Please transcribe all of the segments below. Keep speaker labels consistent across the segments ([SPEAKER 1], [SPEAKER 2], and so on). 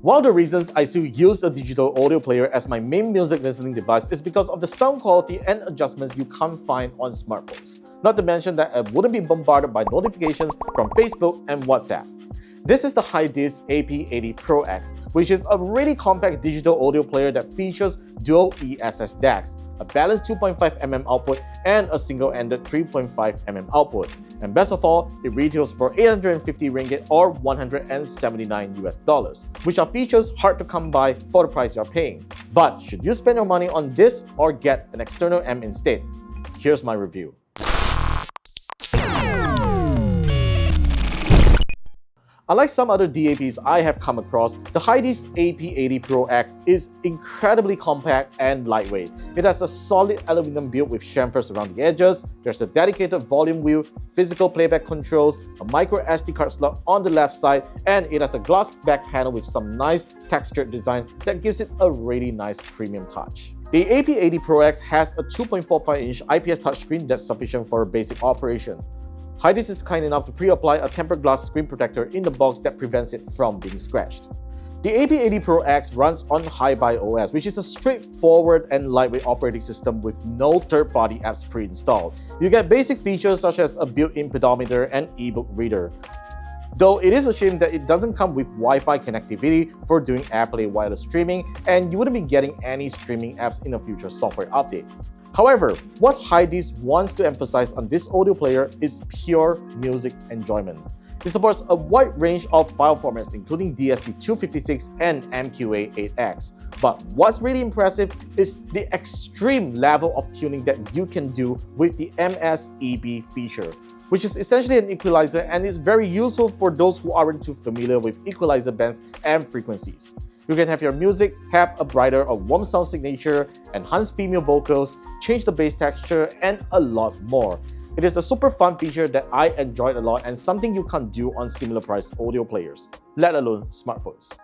[SPEAKER 1] One of the reasons I still use a digital audio player as my main music listening device is because of the sound quality and adjustments you can't find on smartphones. Not to mention that I wouldn't be bombarded by notifications from Facebook and WhatsApp. This is the Hidizs AP80 Pro-X, which is a really compact digital audio player that features dual ESS DACs, a balanced 2.5mm output, and a single-ended 3.5mm output. And best of all, it retails for 850 ringgit or $179, which are features hard to come by for the price you're paying. But should you spend your money on this or get an external amp instead? Here's my review. Unlike some other DAPs I have come across, the Hidizs AP80 Pro-X is incredibly compact and lightweight. It has a solid aluminum build with chamfers around the edges, there's a dedicated volume wheel, physical playback controls, a micro SD card slot on the left side, and it has a glass back panel with some nice textured design that gives it a really nice premium touch. The AP80 Pro-X has a 2.45-inch IPS touchscreen that's sufficient for a basic operation. Hidizs is kind enough to pre-apply a tempered glass screen protector in the box that prevents it from being scratched. The AP80 Pro-X runs on HiBiOS, which is a straightforward and lightweight operating system with no third-party apps pre-installed. You get basic features such as a built-in pedometer and ebook reader. Though it is a shame that it doesn't come with Wi-Fi connectivity for doing AirPlay wireless streaming, and you wouldn't be getting any streaming apps in a future software update. However, what Hidizs wants to emphasize on this audio player is pure music enjoyment. It supports a wide range of file formats including DSP256 and MQA8X. But what's really impressive is the extreme level of tuning that you can do with the MS-EB feature, which is essentially an equalizer and is very useful for those who aren't too familiar with equalizer bands and frequencies. You can have your music have a brighter or warm sound signature, enhance female vocals, change the bass texture, and a lot more. It is a super fun feature that I enjoyed a lot and something you can't do on similar priced audio players, let alone smartphones.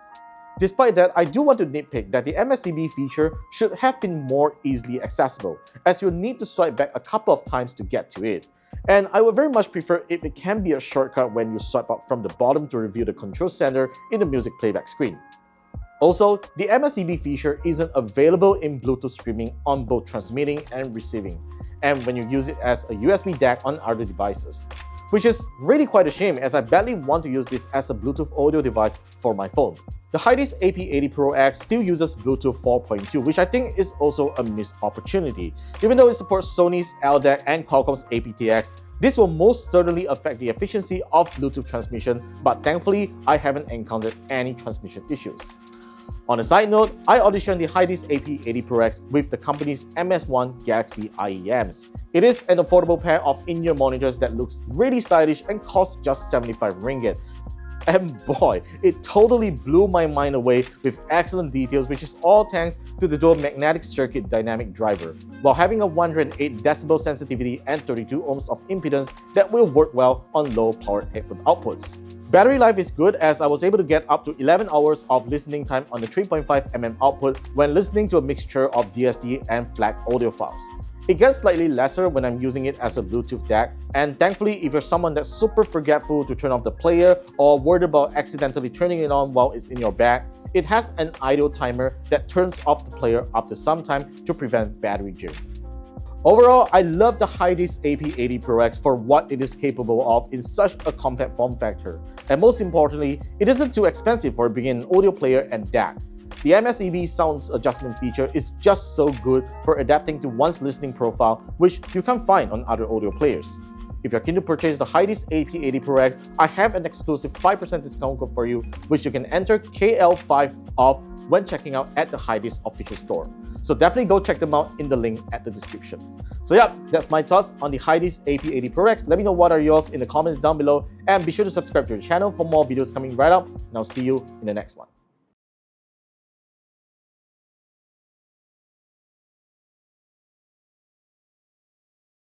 [SPEAKER 1] Despite that, I do want to nitpick that the MS-EB feature should have been more easily accessible, as you'll need to swipe back a couple of times to get to it. And I would very much prefer if it can be a shortcut when you swipe up from the bottom to reveal the control center in the music playback screen. Also, the MS-EB feature isn't available in Bluetooth streaming on both transmitting and receiving, and when you use it as a USB DAC on other devices. Which is really quite a shame, as I badly want to use this as a Bluetooth audio device for my phone. The Hidizs AP80 Pro-X still uses Bluetooth 4.2, which I think is also a missed opportunity. Even though it supports Sony's LDAC and Qualcomm's aptX, this will most certainly affect the efficiency of Bluetooth transmission, but thankfully, I haven't encountered any transmission issues. On a side note, I auditioned the Hidizs AP80 Pro-X with the company's MS1 Galaxy IEMs. It is an affordable pair of in-ear monitors that looks really stylish and costs just 75 ringgit. And boy, it totally blew my mind away with excellent details, which is all thanks to the dual magnetic circuit dynamic driver, while having a 108 decibel sensitivity and 32 ohms of impedance that will work well on low-powered headphone outputs. Battery life is good, as I was able to get up to 11 hours of listening time on the 3.5mm output when listening to a mixture of DSD and FLAC audio files. It gets slightly lesser when I'm using it as a Bluetooth DAC, and thankfully, if you're someone that's super forgetful to turn off the player or worried about accidentally turning it on while it's in your bag, it has an idle timer that turns off the player after some time to prevent battery drain. Overall, I love the Hidizs AP80 Pro-X for what it is capable of in such a compact form factor. And most importantly, it isn't too expensive for being an audio player and DAC. The MS-EB sounds adjustment feature is just so good for adapting to one's listening profile, which you can't find on other audio players. If you're keen to purchase the Hidizs AP80 Pro-X, I have an exclusive 5% discount code for you, which you can enter KL5 off when checking out at the Hidizs official store. So definitely go check them out in the link at the description. So yeah, that's my thoughts on the Hidizs AP80 Pro-X. Let me know what are yours in the comments down below, and be sure to subscribe to the channel for more videos coming right up, and I'll see you in the next one.